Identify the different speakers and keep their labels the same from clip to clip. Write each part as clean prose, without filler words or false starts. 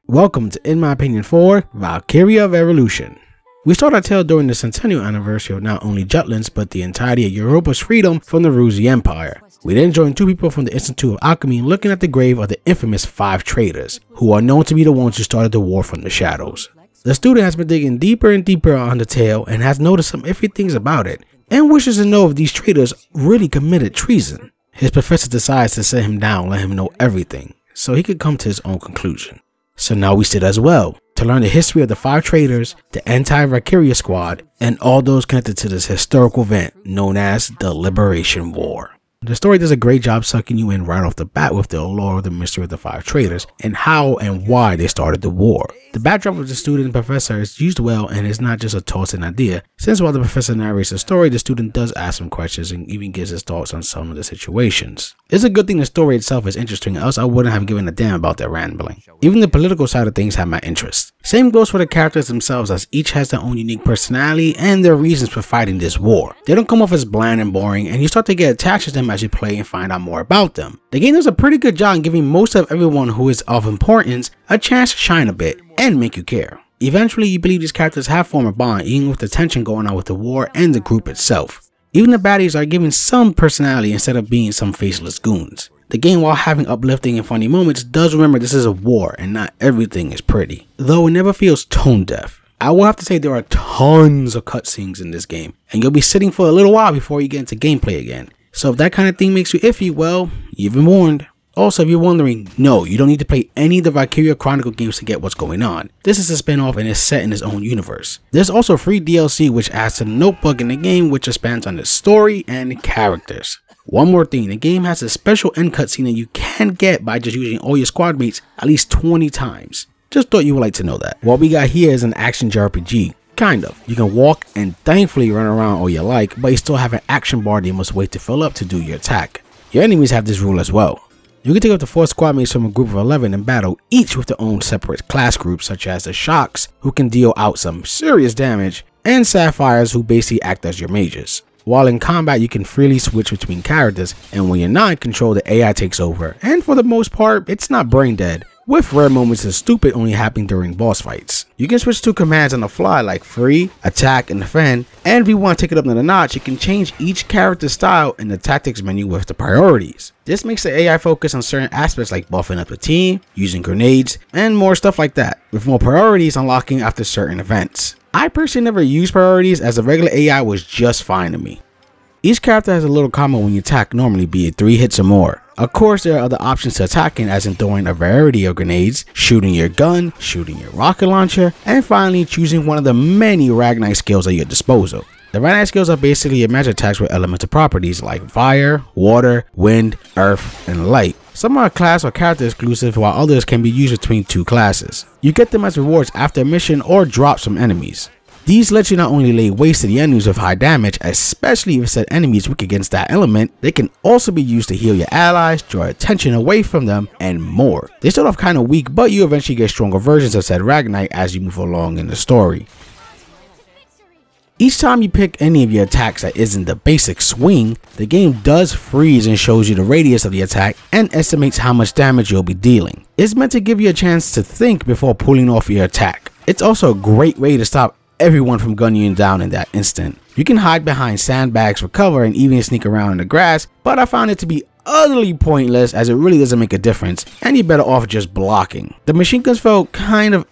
Speaker 1: Welcome to In My Opinion 4, Valkyria of Evolution. We start our tale during the centennial anniversary of not only Jutland's but the entirety of Europa's freedom from the Rusi Empire. We then join two people from the Institute of Alchemy looking at the grave of the infamous 5 traitors, who are known to be the ones who started the war from the shadows. The student has been digging deeper and deeper on the tale and has noticed some iffy things about it, and wishes to know if these traitors really committed treason. His professor decides to sit him down and let him know everything, so he could come to his own conclusion. So now we sit as well, to learn the history of the 5 traitors, the anti-Valkyria squad, and all those connected to this historical event known as the Liberation War. The story does a great job sucking you in right off the bat with the allure of the mystery of the 5 traitors and how and why they started the war. The backdrop of the student and professor is used well and is not just a tossed-in idea, since while the professor narrates the story, the student does ask some questions and even gives his thoughts on some of the situations. It's a good thing the story itself is interesting, else I wouldn't have given a damn about their rambling. Even the political side of things have my interest. Same goes for the characters themselves, as each has their own unique personality and their reasons for fighting this war. They don't come off as bland and boring, and you start to get attached to them as you play and find out more about them. The game does a pretty good job in giving most of everyone who is of importance a chance to shine a bit and make you care. Eventually, you believe these characters have formed a bond, even with the tension going on with the war and the group itself. Even the baddies are given some personality instead of being some faceless goons. The game, while having uplifting and funny moments, does remember this is a war and not everything is pretty, though it never feels tone deaf. I will have to say there are tons of cutscenes in this game, and you'll be sitting for a little while before you get into gameplay again. So if that kind of thing makes you iffy, well, you've been warned. Also, if you're wondering, no, you don't need to play any of the Valkyria Chronicle games to get what's going on. This is a spin-off and is set in its own universe. There's also free DLC which adds to the notebook in the game, which expands on the story and characters. One more thing, the game has a special end cutscene that you can get by just using all your squad mates at least 20 times. Just thought you would like to know that. What we got here is an action JRPG. Kind of. You can walk and thankfully run around all you like, but you still have an action bar that you must wait to fill up to do your attack. Your enemies have this rule as well. You can take up to 4 squad mates from a group of 11 and battle, each with their own separate class groups, such as the Shocks, who can deal out some serious damage, and Sapphires, who basically act as your mages. While in combat, you can freely switch between characters, and when you're not in control, the AI takes over, and for the most part, it's not brain dead, with rare moments of stupid only happening during boss fights. You can switch to commands on the fly like free, attack, and defend, and if you want to take it up to the notch, you can change each character's style in the tactics menu with the priorities. This makes the AI focus on certain aspects like buffing up the team, using grenades, and more stuff like that, with more priorities unlocking after certain events. I personally never used priorities, as the regular AI was just fine to me. Each character has a little combo when you attack, normally be it 3 hits or more. Of course, there are other options to attacking, as in throwing a variety of grenades, shooting your gun, shooting your rocket launcher, and finally choosing one of the many Ragnite skills at your disposal. The Ragnite skills are basically your magic attacks with elemental properties like fire, water, wind, earth, and light. Some are class or character exclusive, while others can be used between 2 classes. You get them as rewards after a mission or drops from enemies. These let you not only lay waste to the enemies with high damage, especially if said enemy is weak against that element, they can also be used to heal your allies, draw attention away from them, and more. They start off kind of weak, but you eventually get stronger versions of said Ragnite as you move along in the story. Each time you pick any of your attacks that isn't the basic swing, the game does freeze and shows you the radius of the attack and estimates how much damage you'll be dealing. It's meant to give you a chance to think before pulling off your attack. It's also a great way to stop everyone from gunning you down in that instant. You can hide behind sandbags for cover and even sneak around in the grass, but I found it to be utterly pointless, as it really doesn't make a difference and you're better off just blocking. The machine guns felt kind of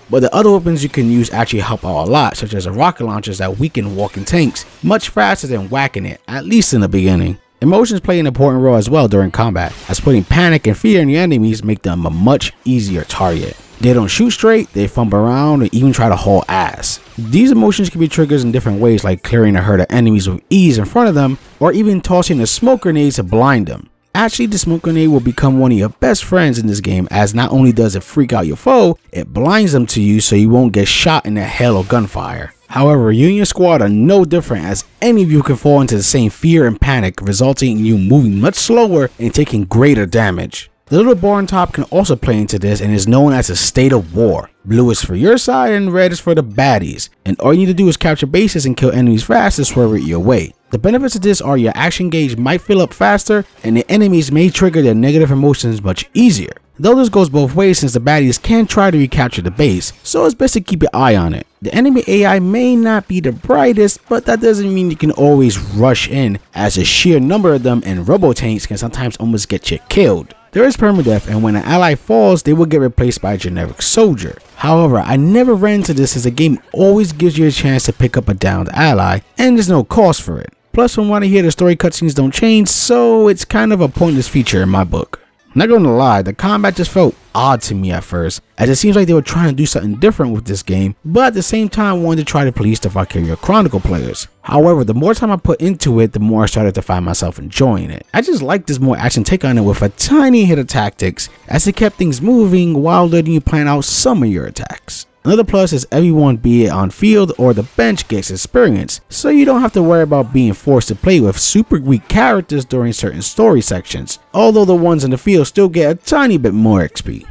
Speaker 1: but the other weapons you can use actually help out a lot, such as the rocket launchers that weaken walking tanks much faster than whacking it, at least in the beginning. Emotions play an important role as well during combat, as putting panic and fear in your enemies make them a much easier target. They don't shoot straight, they fumble around, or even try to haul ass. These emotions can be triggers in different ways, like clearing a herd of enemies with ease in front of them, or even tossing a smoke grenade to blind them. Actually, the smoke grenade will become one of your best friends in this game, as not only does it freak out your foe, it blinds them to you so you won't get shot in the hail of gunfire. However, you and your squad are no different, as any of you can fall into the same fear and panic, resulting in you moving much slower and taking greater damage. The little bar on top can also play into this and is known as a state of war. Blue is for your side and red is for the baddies, and all you need to do is capture bases and kill enemies fast and swerve it your way. The benefits of this are your action gauge might fill up faster and the enemies may trigger their negative emotions much easier. though this goes both ways since the baddies can try to recapture the base, so it's best to keep your eye on it. The enemy AI may not be the brightest, but that doesn't mean you can always rush in, as the sheer number of them and robo-tanks can sometimes almost get you killed. There is permadeath, and when an ally falls, they will get replaced by a generic soldier. However, I never ran into this as the game always gives you a chance to pick up a downed ally, and there's no cost for it. Plus, from what I hear, the story cutscenes don't change, so it's kind of a pointless feature in my book. Not gonna lie, the combat just felt odd to me at first, as it seems like they were trying to do something different with this game, but at the same time wanted to try to please the Valkyria Chronicle players. However, the more time I put into it, the more I started to find myself enjoying it. I just like this more action take on it with a tiny hit of tactics, as it kept things moving while letting you plan out some of your attacks. Another plus is everyone, be it on field or the bench, gets experience, so you don't have to worry about being forced to play with super weak characters during certain story sections, although the ones in the field still get a tiny bit more XP.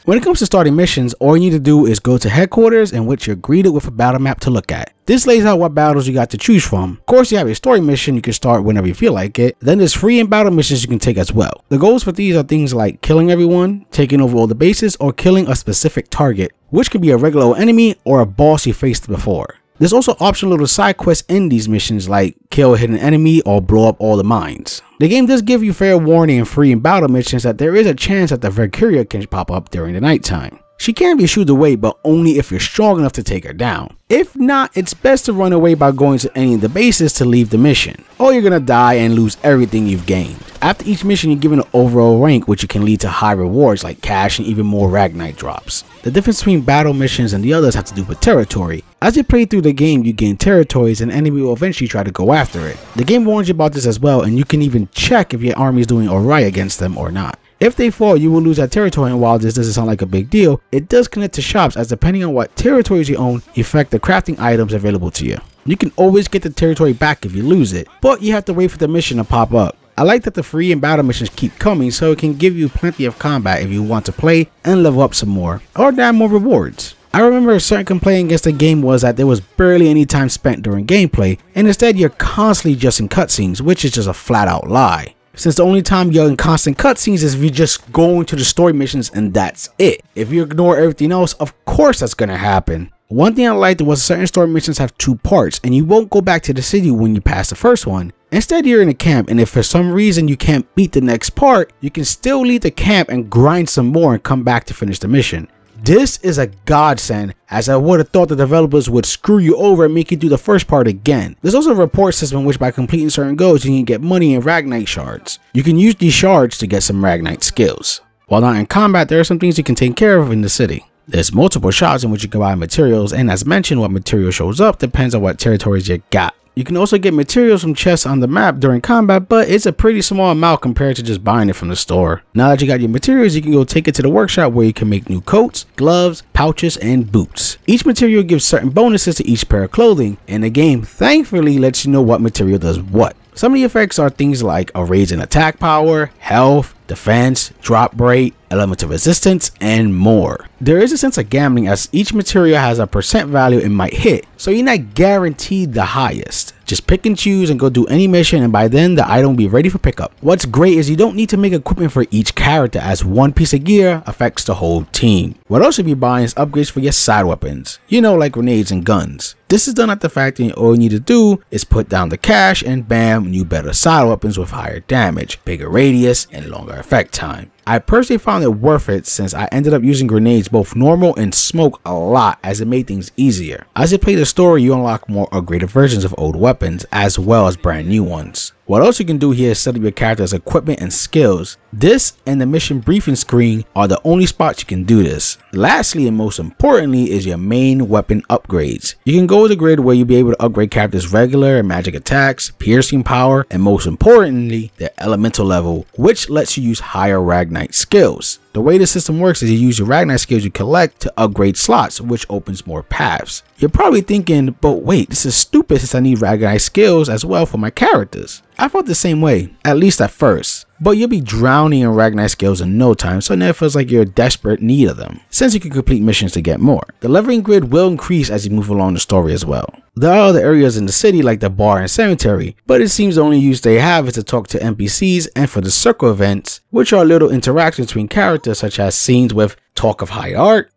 Speaker 1: When it comes to starting missions, all you need to do is go to headquarters, in which you're greeted with a battle map to look at. This lays out what battles you got to choose from. Of course, you have a story mission you can start whenever you feel like it. Then there's free and battle missions you can take as well. The goals for these are things like killing everyone, taking over all the bases, or killing a specific target, which could be a regular enemy or a boss you faced before. There's also optional little side quests in these missions like kill a hidden enemy or blow up all the mines. The game does give you fair warning in free and battle missions that there is a chance that the Valkyria can pop up during the nighttime. She can be shooed away, but only if you're strong enough to take her down. If not, it's best to run away by going to any of the bases to leave the mission, or you're gonna die and lose everything you've gained. After each mission, you're given an overall rank, which can lead to high rewards like cash and even more Ragnite drops. The difference between battle missions and the others have to do with territory. As you play through the game, you gain territories and enemy will eventually try to go after it. The game warns you about this as well, and you can even check if your army is doing alright against them or not. If they fall, you will lose that territory, and while this doesn't sound like a big deal, it does connect to shops, as depending on what territories you own, affect the crafting items available to you. You can always get the territory back if you lose it, but you have to wait for the mission to pop up. I like that the free and battle missions keep coming, so it can give you plenty of combat if you want to play and level up some more, or add more rewards. I remember a certain complaint against the game was that there was barely any time spent during gameplay, and instead you're constantly just in cutscenes, which is just a flat out lie. Since the only time you're in constant cutscenes is if you're just going to the story missions and that's it. If you ignore everything else, of course that's gonna happen. One thing I liked was certain story missions have two parts, and you won't go back to the city when you pass the first one. Instead, you're in a camp, and if for some reason you can't beat the next part, you can still leave the camp and grind some more and come back to finish the mission. This is a godsend, as I would have thought the developers would screw you over and make you do the first part again. There's also a report system in which by completing certain goals you can get money and Ragnite shards. You can use these shards to get some Ragnite skills. While not in combat, there are some things you can take care of in the city. There's multiple shops in which you can buy materials, and as mentioned, what material shows up depends on what territories you got. You can also get materials from chests on the map during combat, but it's a pretty small amount compared to just buying it from the store. Now that you got your materials, you can go take it to the workshop where you can make new coats, gloves, pouches, and boots. Each material gives certain bonuses to each pair of clothing, and the game thankfully lets you know what material does what. Some of the effects are things like a raise in attack power, health, defense, drop rate, elemental resistance, and more. There is a sense of gambling as each material has a percent value it might hit, so you're not guaranteed the highest. Just pick and choose and go do any mission, and by then the item will be ready for pickup. What's great is you don't need to make equipment for each character, as one piece of gear affects the whole team. What else you'll be buying is upgrades for your side weapons, you know, like grenades and guns. This is done at the factory, and all you need to do is put down the cash and bam, new better side weapons with higher damage, bigger radius, and longer effect time. I personally found it worth it since I ended up using grenades both normal and smoke a lot, as it made things easier. As you play the story, you unlock more upgraded versions of old weapons as well as brand new ones. What else you can do here is set up your character's equipment and skills. This and the mission briefing screen are the only spots you can do this. Lastly and most importantly is your main weapon upgrades. You can go with a grid where you'll be able to upgrade characters' regular and magic attacks, piercing power, and most importantly, their elemental level, which lets you use higher Ragnite skills. The way the system works is you use your Ragnite skills you collect to upgrade slots, which opens more paths. You're probably thinking, but wait, this is stupid since I need Ragnite skills as well for my characters. I felt the same way, at least at first. but you'll be drowning in Ragnite skills in no time, so it never feels like you're in desperate need of them, since you can complete missions to get more. The leveling grid will increase as you move along the story as well. There are other areas in the city like the bar and cemetery, but it seems the only use they have is to talk to NPCs and for the circle events, which are little interactions between characters such as scenes with talk of high art,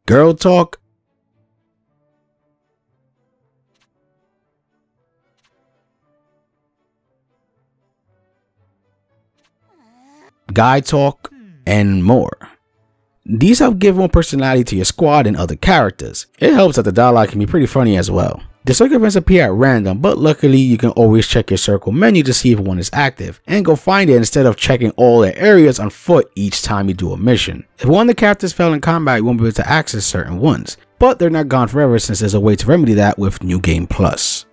Speaker 1: girl talk, guy talk, and more. These help give more personality to your squad and other characters. It helps that the dialogue can be pretty funny as well. The circle events appear at random, but luckily you can always check your circle menu to see if one is active, and go find it instead of checking all the areas on foot each time you do a mission. If one of the characters fell in combat, you won't be able to access certain ones, but they're not gone forever since there's a way to remedy that with New Game Plus.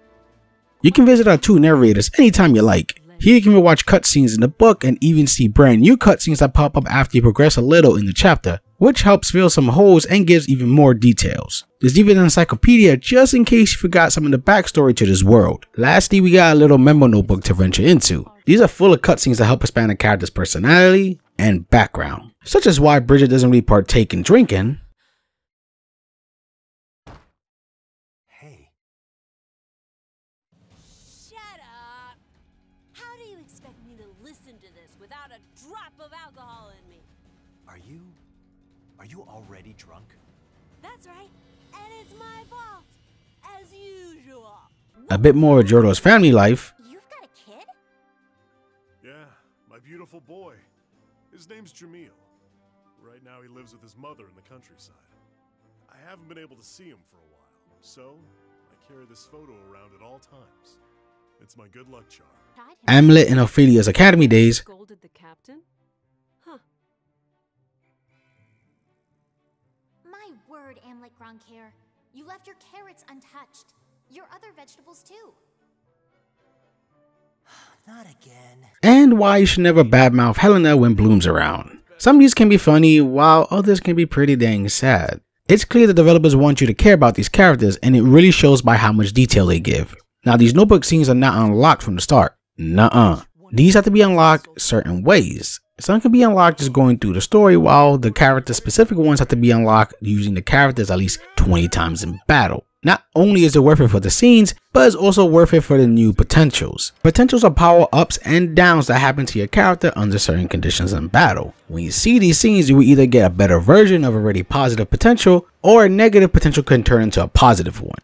Speaker 1: You can visit our 2 narrators anytime you like. Here you can watch cutscenes in the book and even see brand new cutscenes that pop up after you progress a little in the chapter, which helps fill some holes and gives even more details. There's even an encyclopedia just in case you forgot some of the backstory to this world. Lastly, we got a little memo notebook to venture into. These are full of cutscenes that help expand a character's personality and background, such as why Bridget doesn't really partake in drinking,
Speaker 2: without a drop of alcohol in me.
Speaker 3: Are you already drunk?
Speaker 2: That's right, and it's my fault, as usual.
Speaker 1: a bit more of Jordo's family life,
Speaker 2: You've got a kid?
Speaker 4: Yeah, my beautiful boy. His name's Jamil. Right now he lives with his mother in the countryside. I haven't been able to see him for a while, so I carry this photo around at all times. It's my good luck charm.
Speaker 1: Amulet in Ophelia's academy days,
Speaker 5: Scolded the captain? Huh.
Speaker 6: My word, Amlet Gronkair. You left your carrots untouched. Your other vegetables too.
Speaker 3: Not again.
Speaker 1: and why you should never badmouth Helena when Bloom's around. Some of these can be funny, while others can be pretty dang sad. It's clear the developers want you to care about these characters, and it really shows by how much detail they give. Now, these notebook scenes are not unlocked from the start. Nuh-uh. These have to be unlocked certain ways. Some can be unlocked just going through the story, while the character-specific ones have to be unlocked using the characters at least 20 times in battle. Not only is it worth it for the scenes, but it's also worth it for the new potentials. Potentials are power-ups and downs that happen to your character under certain conditions in battle. When you see these scenes, you will either get a better version of already positive potential, or a negative potential can turn into a positive one.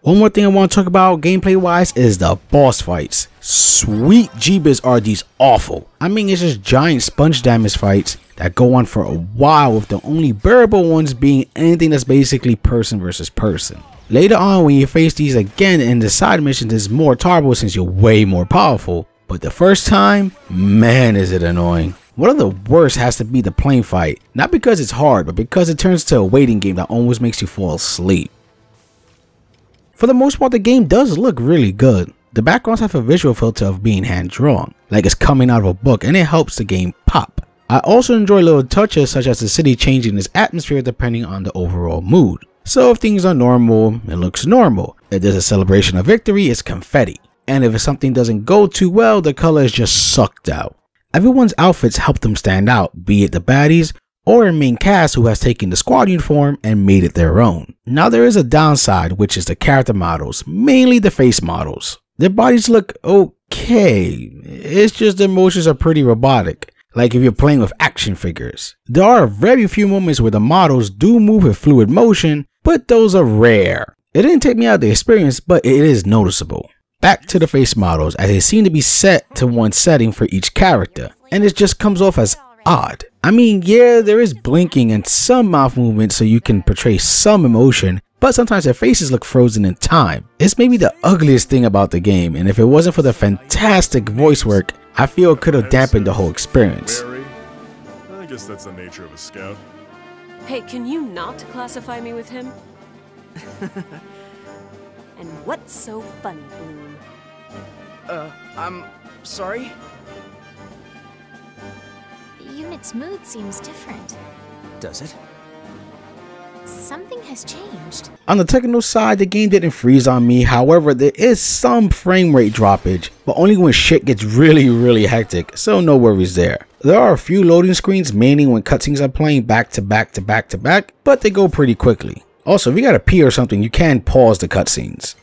Speaker 1: One more thing I want to talk about gameplay wise is the boss fights. Sweet jeebus are these awful. I mean, it's just giant sponge damage fights that go on for a while, with the only bearable ones being anything that's basically person versus person. Later on, when you face these again in the side missions, it's more tolerable since you're way more powerful. But the first time, man is it annoying. One of the worst has to be the plane fight. Not because it's hard, but because it turns to a waiting game that almost makes you fall asleep. For the most part, the game does look really good. The backgrounds have a visual filter of being hand-drawn, like it's coming out of a book, and it helps the game pop. I also enjoy little touches such as the city changing its atmosphere depending on the overall mood. So if things are normal, it looks normal. If there's a celebration of victory, it's confetti. And if something doesn't go too well, the color is just sucked out. Everyone's outfits help them stand out, be it the baddies or a main cast who has taken the squad uniform and made it their own. Now there is a downside, which is the character models, mainly the face models. Their bodies look okay, it's just their motions are pretty robotic, like if you're playing with action figures. There are very few moments where the models do move with fluid motion, but those are rare. It didn't take me out of the experience, but it is noticeable. Back to the face models, as they seem to be set to one setting for each character, and it just comes off as odd. I mean, yeah, there is blinking and some mouth movement so you can portray some emotion, but sometimes their faces look frozen in time. It's maybe the ugliest thing about the game, and if it wasn't for the fantastic voice work, I feel it could have dampened the whole experience.
Speaker 4: I guess that's the nature of a scout.
Speaker 5: Hey, can you not classify me with him? And what's so funny, Bloom?
Speaker 3: I'm sorry?
Speaker 6: The unit's mood seems different.
Speaker 3: Does it?
Speaker 6: something has changed.
Speaker 1: On the technical side, the game didn't freeze on me, however there is some frame rate droppage, but only when shit gets really hectic, so no worries there. There are a few loading screens, mainly when cutscenes are playing back to back, but they go pretty quickly. Also, if you gotta pee or something, you can pause the cutscenes.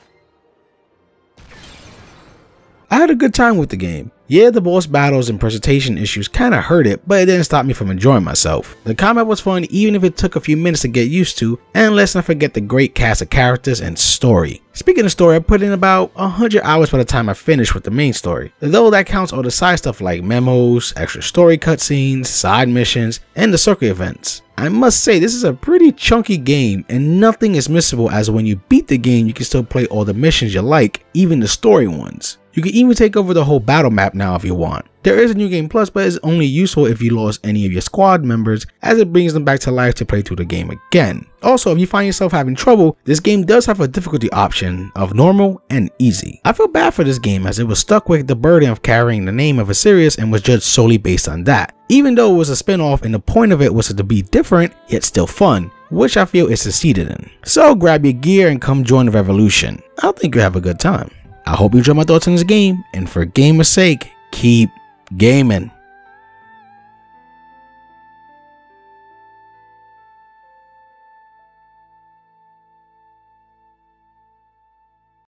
Speaker 1: I had a good time with the game. Yeah, the boss battles and presentation issues kinda hurt it, but it didn't stop me from enjoying myself. The combat was fun even if it took a few minutes to get used to, and let's not forget the great cast of characters and story. Speaking of story, I put in about 100 hours by the time I finished with the main story, though that counts all the side stuff like memos, extra story cutscenes, side missions, and the circuit events. I must say this is a pretty chunky game and nothing is missable, as when you beat the game you can still play all the missions you like, even the story ones. You can even take over the whole battle map now if you want. There is a new game plus, but it's only useful if you lost any of your squad members, as it brings them back to life to play through the game again. Also, if you find yourself having trouble, this game does have a difficulty option of normal and easy. I feel bad for this game as it was stuck with the burden of carrying the name of a series and was judged solely based on that, even though it was a spin-off and the point of it was to be different yet still fun, which I feel it succeeded in. So grab your gear and come join the revolution. I think you'll have a good time. I hope you enjoy my thoughts on this game, and for gamer's sake, keep gaming.